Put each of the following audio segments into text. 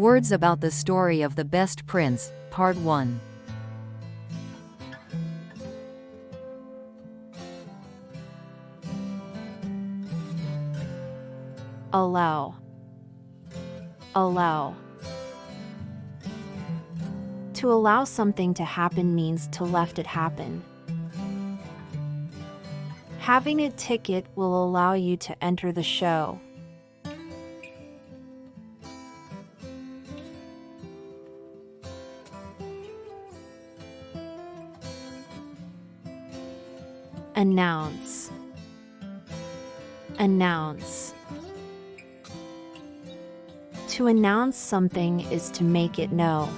Words about the story of the Best Prince, Part 1. Allow. Allow. To allow something to happen means to let it happen. Having a ticket will allow you to enter the show. Announce. Announce. To announce something is to make it known.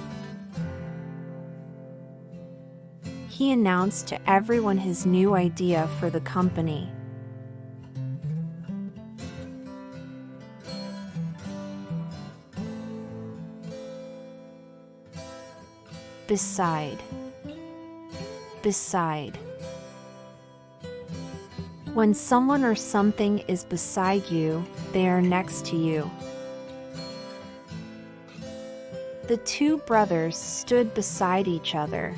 He announced to everyone his new idea for the company. Beside. Beside. When someone or something is beside you, they are next to you. The two brothers stood beside each other.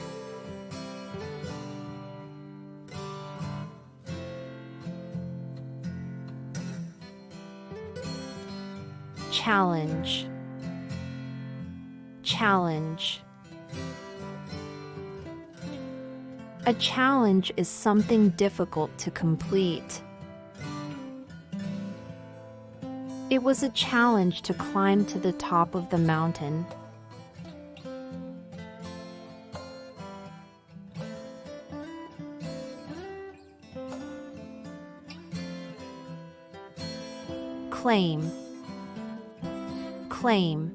Challenge. Challenge. A challenge is something difficult to complete. It was a challenge to climb to the top of the mountain. Claim. Claim.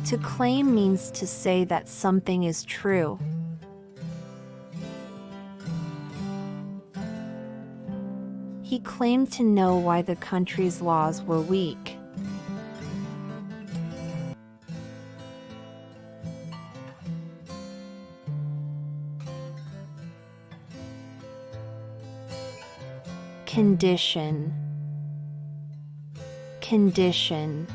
To claim means to say that something is true. He claimed to know why the country's laws were weak. Condition. Condition.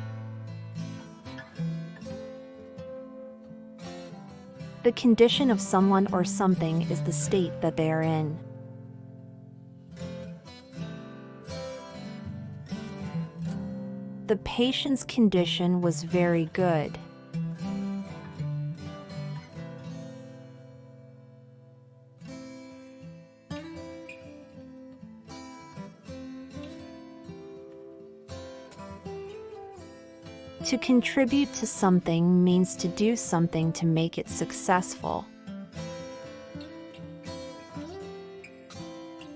The condition of someone or something is the state that they are in. The patient's condition was very good. To contribute to something means to do something to make it successful.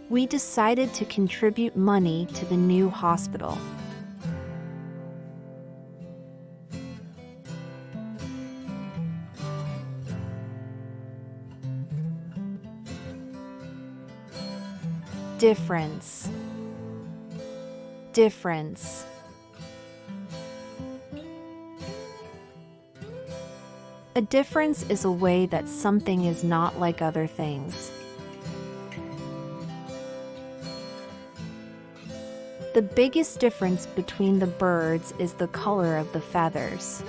We decided to contribute money to the new hospital. Difference. Difference. A difference is a way that something is not like other things. The biggest difference between the birds is the color of the feathers.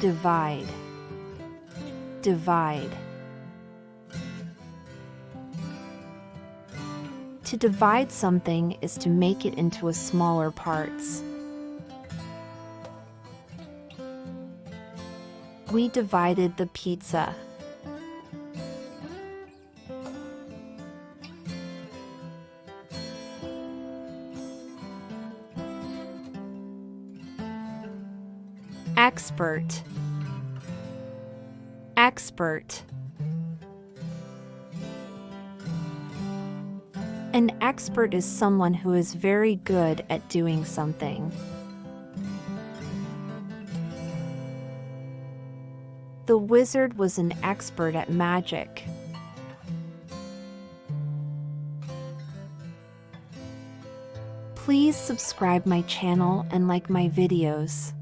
Divide. Divide. To divide something is to make it into smaller parts. We divided the pizza. Expert. Expert. An expert is someone who is very good at doing something. The wizard was an expert at magic. Please subscribe my channel and like my videos.